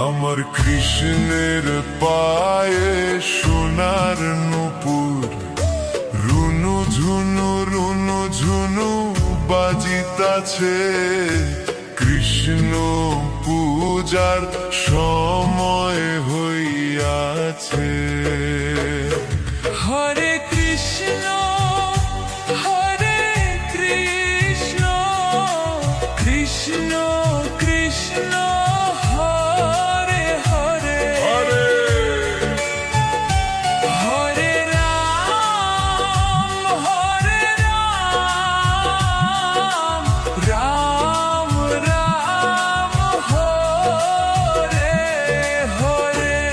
আমার কৃষ্ণের পায়ে সোনার নূপুর, রুনু ঝুনু বাজিতাছে। কৃষ্ণ পূজার সময় হইয়াছে। হরে কৃষ্ণ হরে কৃষ্ণ, কৃষ্ণ কৃষ্ণ হরে হরে, হরে রাম রাম রাম হরে হরে।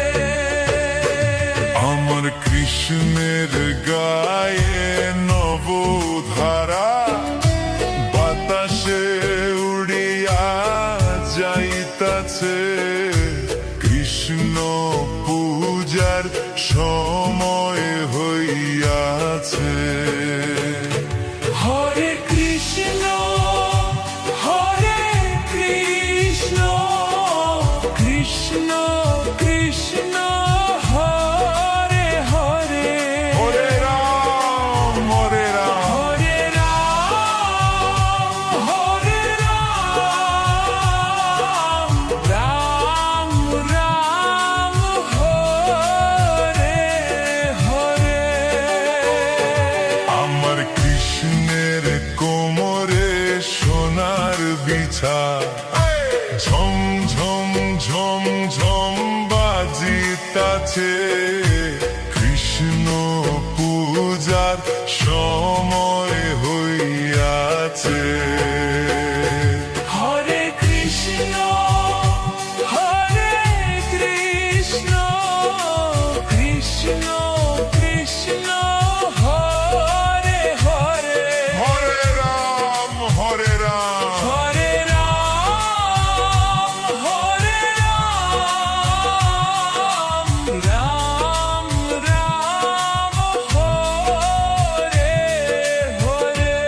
আমার কৃষ্ণের গায়ে নবধারা, বাতাসে উড়িয়া যাইতাছে। কৃষ্ণ পূজার সময় হইয়াছে। হরে কৃষ্ণ হরে কৃষ্ণ, কৃষ্ণ কৃষ্ণ হরে হরে, হরে রাম হরে রাম, হরে রাম রাম রাম হরে হরে। আমার কৃষ্ণের কোমরে সোনার বিছা, ঝম ঝম ঝম ঝম বাজিতাছে। কৃষ্ণ পূজার সময় হইয়াছে। হরে কৃষ্ণ হরে কৃষ্ণ, কৃষ্ণ কৃষ্ণ হরে হরে, হরে রাম হরে রাম, হরে রাম রাম হরে হরে।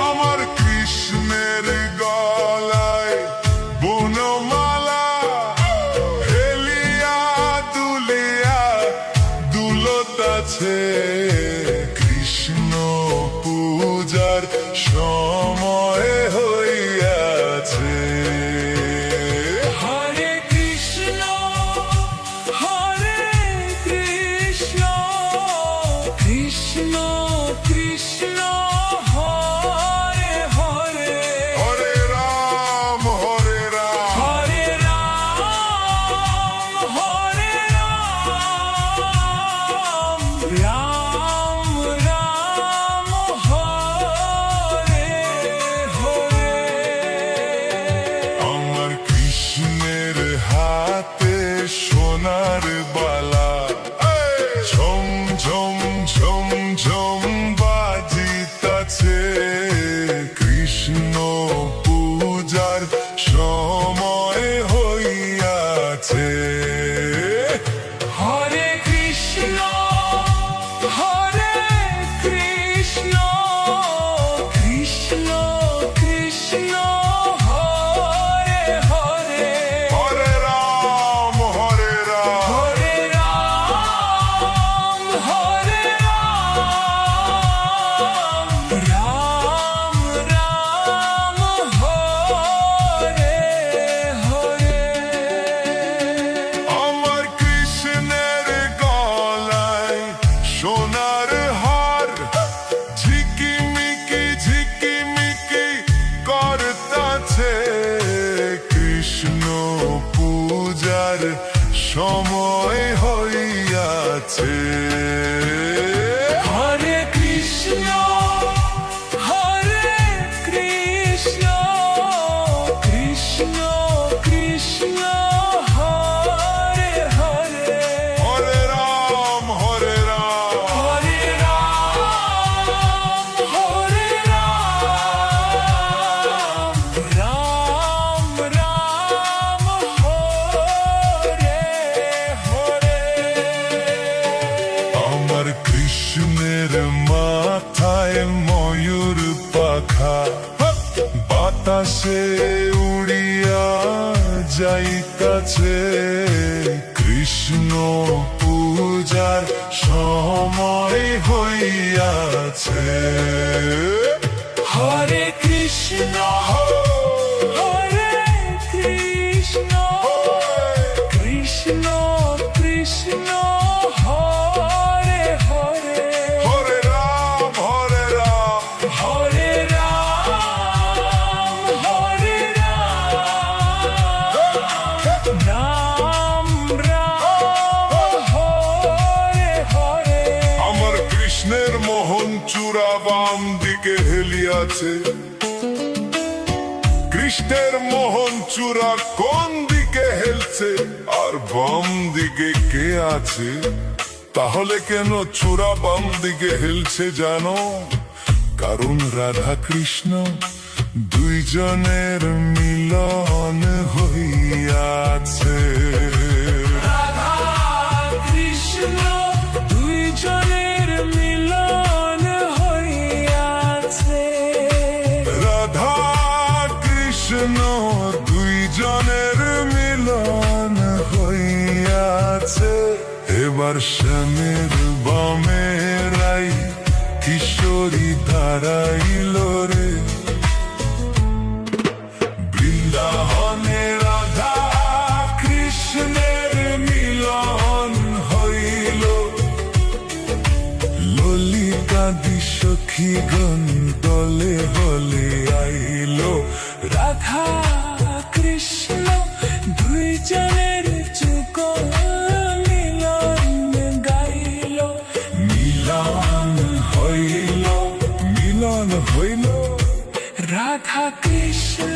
আমার কৃষ্ণের গলায় বনমালা, হেলিয়া দুলিয়া দুলতাছে। কৃষ্ণ পূজার সময় হইয়াছে। হরে কৃষ্ণ হরে কৃষ্ণ, কৃষ্ণ কৃষ্ণ হরে হরে, হরে রাম হরে রাম, হরে রাম রাম রাম হরে হরে। আমার কৃষ্ণের হাতে সোনার বালা, ঝম ঝম ঝম ঝম বাজিতাছে। কৃষ্ণ পূজার সময় হইয়াছে। হরে কৃষ্ণ হরে কৃষ্ণ, কৃষ্ণ কৃষ্ণ হরে হরে, হরে রাম হরে রাম, হরে রাম রাম রাম হরে হরে। আমার কৃষ্ণের গলায় সোনার হার, ঝিকিমিকি করতাছে। কৃষ্ণ পূজার সময় হইয়াছে। হরে কৃষ্ণ হরে কৃষ্ণ, কৃষ্ণ কৃষ্ণ হরে হরে, হরে রাম হরে রাম, হরে রাম রাম রাম হরে হরে। আমার কৃষ্ণের মাথায় ময়ূর পাখা, আকাশে উড়িয়া যাইতাছে, কৃষ্ণ পূজার সময় হইয়াছে। হরে কৃষ্ণ হরে কৃষ্ণ কৃষ্ণ কৃষ্ণ হরে হরে হরে রাম হরে রাম হরে রাম হরে রাম রাম রাম হরে হরে। আমার কৃষ্ণের মোহন চূড়া বাম দিকে হেলিয়াছে, কৃষ্ণের মোহন চূড়া কোন দিকে হেলছে আর বাম দিকে কে আছে? তাহলে কেন চূড়া বাম দিকে হেলছে জানো? কারণ রাধা কৃষ্ণ দুইজনের মিলন হইয়াছে। রাধা কৃষ্ণ দুইজনের মিলন হইয়াছে। রাধা কৃষ্ণ দুইজনের মিলন হইয়াছে। এবার শ্যামের বামে রাই কিশোরী দাঁড়াইল রে, বৃন্দাবনে রাধা কৃষ্ণের মিলন হইল। ললিতা সখীগণ দলে হলে আইল, রাধা কৃষ্ণ দুইজনের যুগল মিলন গাইল। মিলন হইল, মিলন হইল। রাধা কৃষ্ণ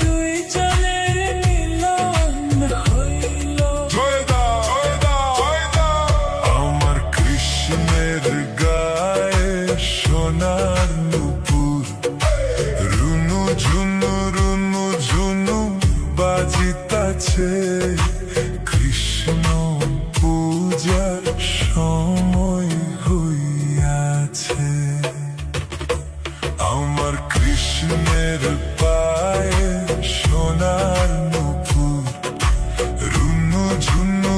দুইজনের মিলন হইল। জয় দাও, জয় দাও, জয় দাও। আমার কৃষ্ণের গায়ে সোনার নুপুর, রুনু ঝুনু বাজিতাছে, কৃষ্ণ পূজার সময় হইয়াছে। আমার কৃষ্ণের পায়ে সোনার নুপুর, রুনু ঝুনু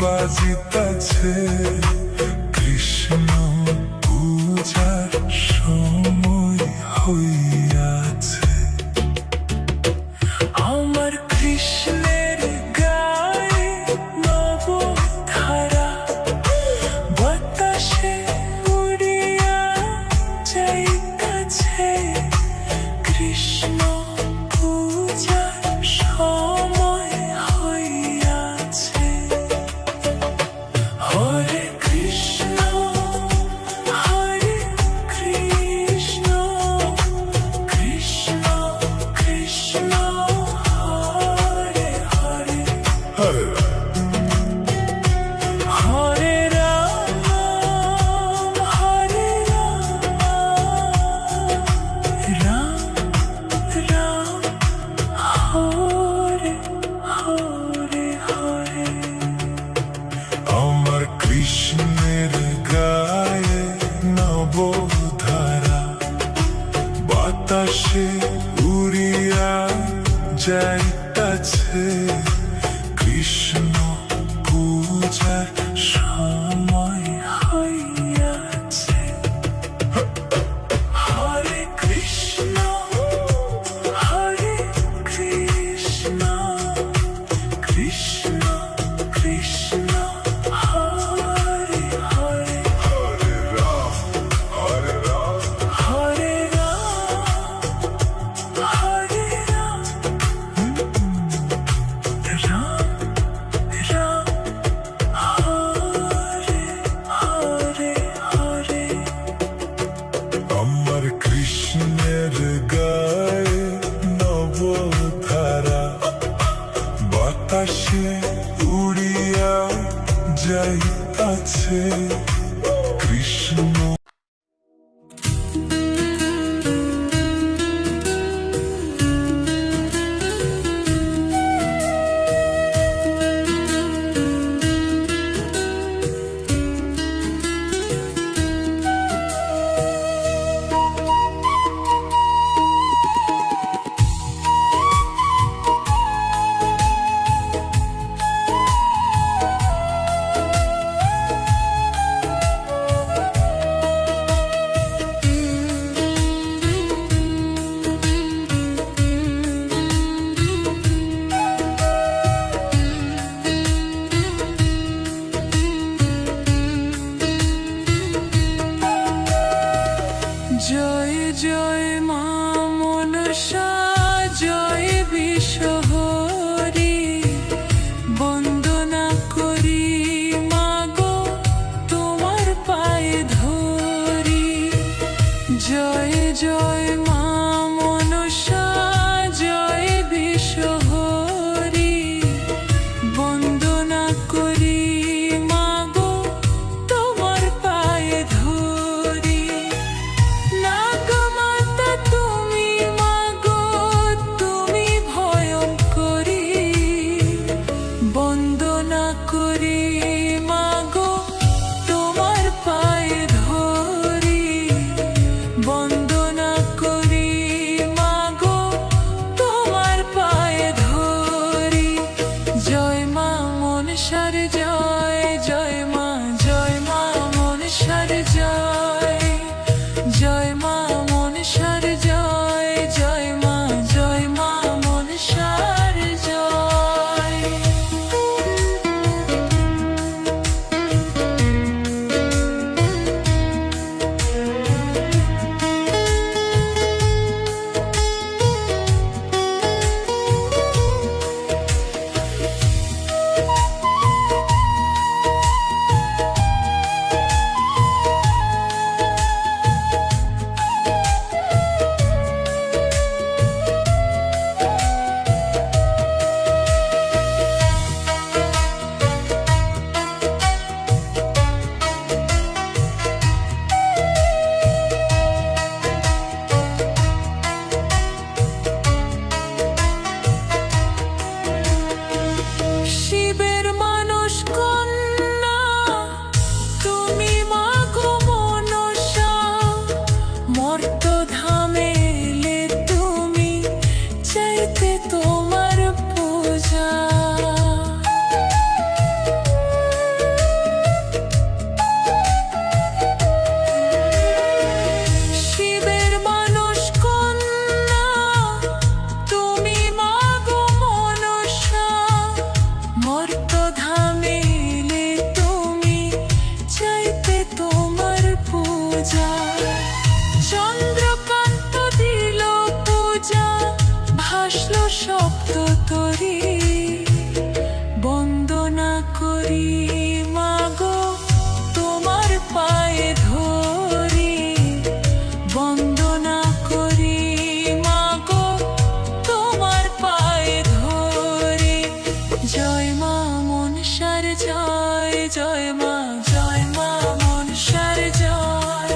বাজিতাছে, কৃষ্ণ পূজার সময় হইয়াছে। আমার কৃষ্ণের গায়ে নবধারা, বাতাসে উড়িয়া যাইতাছে, কৃষ্ণ পূজার সময় হইয়াছে। হরে কৃষ্ণ হরে কৃষ্ণ কৃষ্ণ কৃষ্ণ হরে হরে হরে হরে রাম হরে রাম রাম হরে হরে হরে। আমার কৃষ্ণের গায়ে নবধারা, বাতাসে উড়িয়া যাইতাছে, কৃষ্ণ পূজার সময় হইয়াছে। হরে কৃষ্ণ হরে কৃষ্ণ কৃষ্ণ কৃষ্ণ হরে হরে হরে রাম হরে রাম হরে রাম হরে রাম জয় জয় মা মনসা জয় বিশ্বহরি বন্দনা করি মাগো তোমার পায়ে ধরি জয় জয় মা মনসা জয় বিশ্বহরি বন্দনা করি মাগো তোমার পায়ে ধরি নাগমাতা তুমি মাগো তুমি ভয়ঙ্করী বন্দনা করি মাগো তোমার পায়ে ধরি বন্দনা করি মাগো তোমার পায়ে ধরি জয় মা মনসার জয় জয় মা মনসার জয় জয় মা মনসার জয় জয় মা মনসার জয় শিবের মানুষ কন্যা তুমি মাগো মনসা মর্তধামে এলে তুমি চাইতে তোমার পূজা শিবের মানুষ কন্যা তুমি মাগো মনসা মর্তধামে এলে তুমি চাইতে তোমার পূজা চন্দ্রকান্ত দিল পূজা ভাসলো সপ্ত তরি বন্দনা করি মাগো তোমার পায়ে ধরি বন্দনা করি মাগো তোমার পায়ে ধরি জয় মা মনসার জয় জয় মা মনসার জয়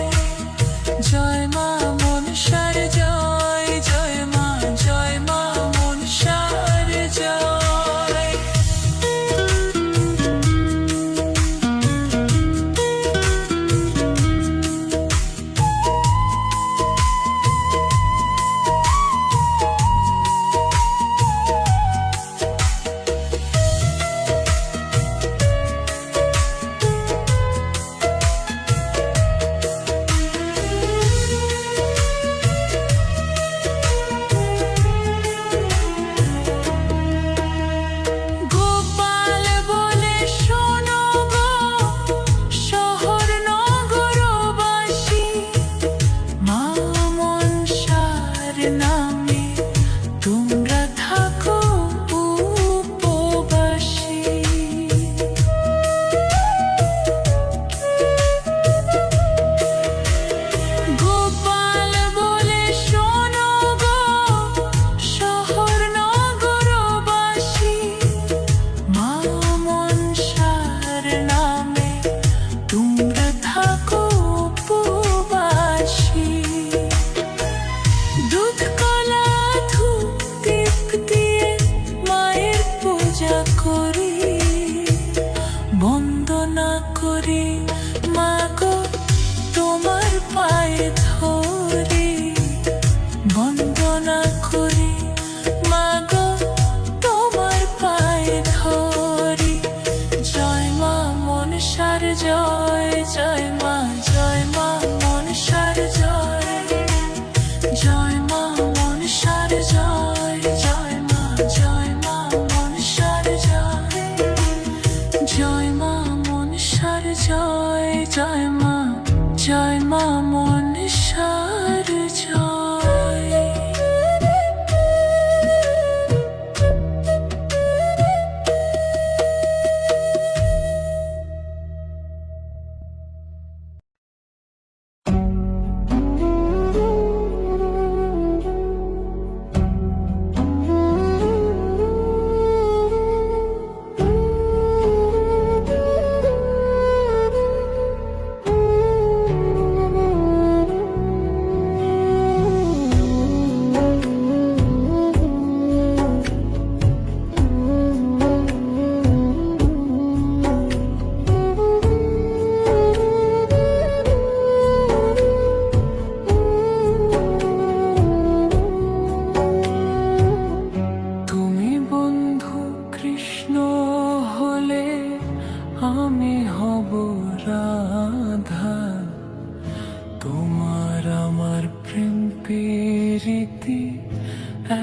তোমার আমার প্রেম প্রীতি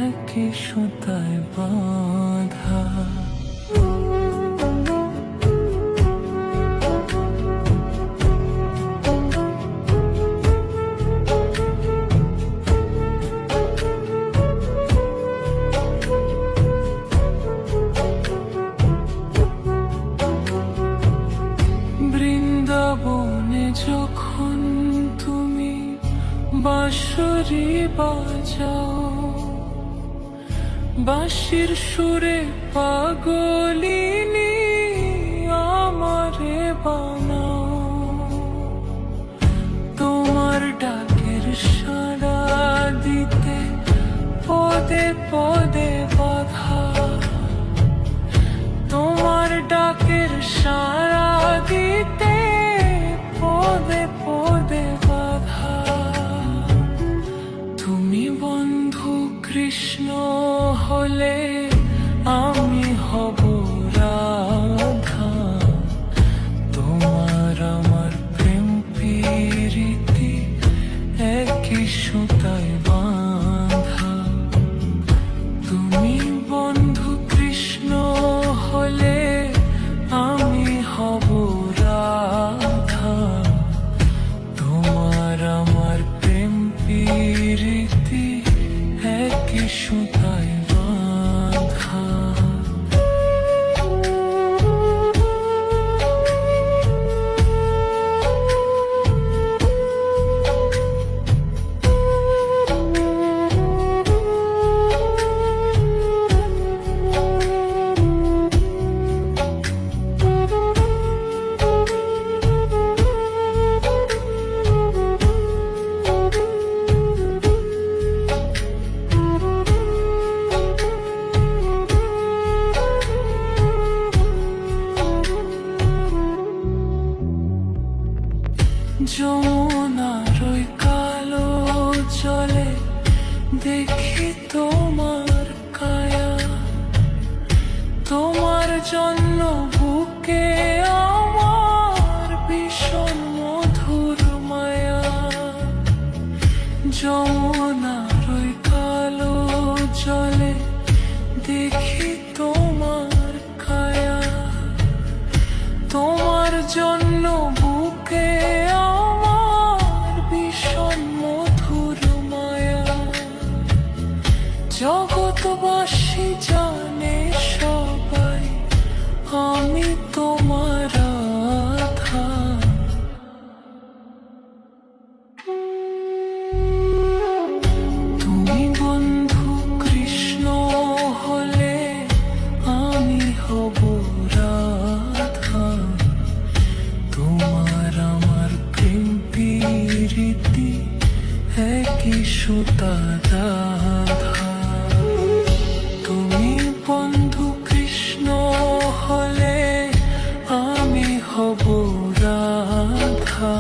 একই সুতায় বাঁধা। বৃন্দাবনে যখন তুমি বাঁশরি বাজাও, বাঁশির সুরে পাগলিনী আমারে বানাও। তোমার ডাকের সাড়া দিতে পদে পদে বাধা, তোমার ডাকের সাড়া দিতে পদে পদে বাধা। তুমি বন্ধু কৃষ্ণ হলে আমি হব রাধা। তোমার আমার প্রেম প্রীতি একই সুতায় বাঁধা। তুমি বন্ধু কৃষ্ণ হলে আমি হব রাধা। তোমার আমার প্রেম প্রীতি একই সুতায় বাঁধা। যমুনার ওই কালো জলে দেখি তোমার কায়া, তোমার জন্য বুকে আমার ভীষণ মধুর মায়া। যমুনার ওই কালো জলে দেখি তোমার কায়া, তোমার জন্য বুকে আমার ভীষণ মধুর মায়া। জগৎবাসী জানে সবাই আমি তোমার রাধা। তুমি বন্ধু কৃষ্ণ হলে আমি হব রাধা। তোমার আমার প্রেম প্রীতি একই সুতা রাধা। তুমি বন্ধু কৃষ্ণ হলে আমি হব রাধা।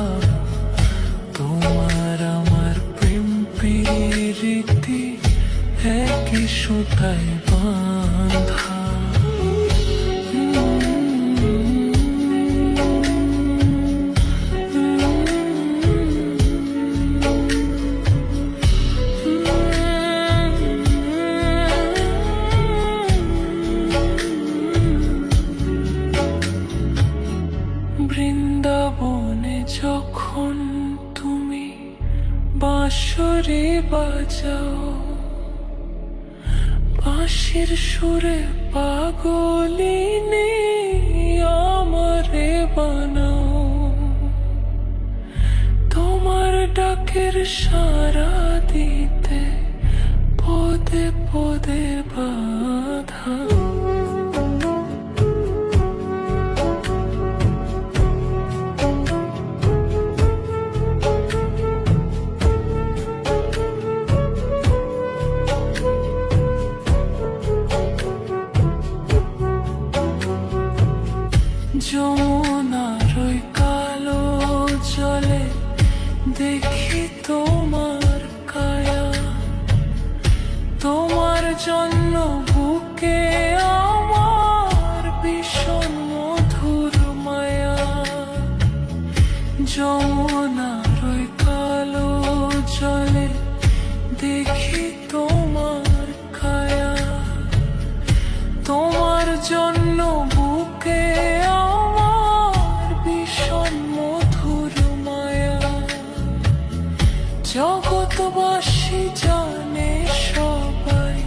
তোমার আমার প্রেম প্রীতি একই সুতায় বাঁধা। বৃন্দাবনে যখন তুমি বাঁশরি বাজাও, বাঁশির সুরে পাগলিনী আমারে বানাও। তোমার ডাকের সাড়া দিতে পদে পদে বাধা। যমুনার ওই কালো জলে দেখি তোমার কায়া, তোমার জন্য বুকে আমার ভীষণ মধুর মায়া। যমুনার ওই কালো দেখি তোমার কায়া, তোমার জন্য বুকে আমার ভীষণ মধুর মায়া। জগৎবাসী জানে সবাই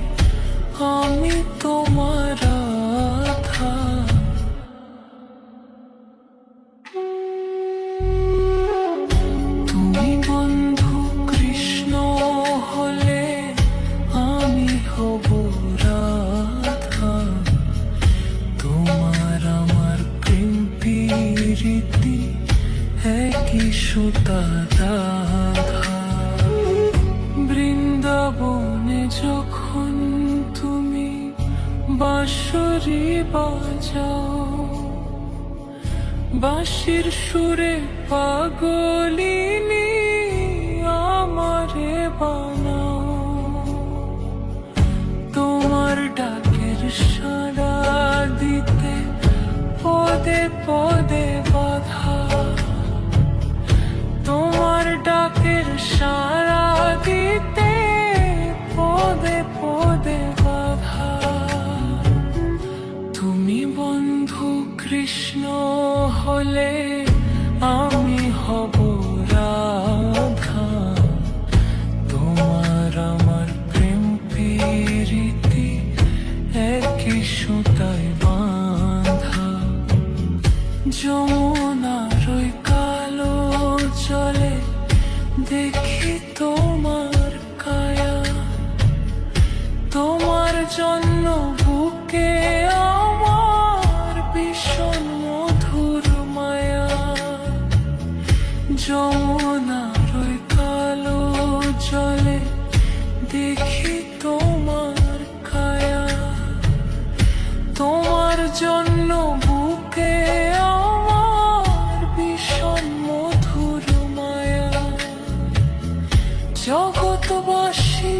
আমি তোমার রাধা। তুমি বন্ধু কৃষ্ণ হলে আমি হব রাধা। তোমার আমার প্রেম প্রীতি একই সুতা রাধা। বৃন্দাবনে যখন তুমি বাঁশরি বাজাও, বাঁশির সুরে পাগলিনী আমারে বানাও। তোমার ডাকের সাড়া দিতে পদে পদে বাধা, তোমার ডাকের সাড়া দিতে পদে পদে বাধা। তুমি বন্ধু কৃষ্ণ হলে আমি হব রাধা। তোমার আমার প্রেম প্রীতি একই সুতায় বাঁধা। যমুনার ওই কালো জলে দেখি তোমার কায়া, তোমার জন্য বুকে আমার ভীষণ মধুর মায়া। যমুনার ওই কালো জলে দেখি তোমার কায়া, তোমার জন্য বুকে আমার ভীষণ মধুর মায়া। জগৎবাসী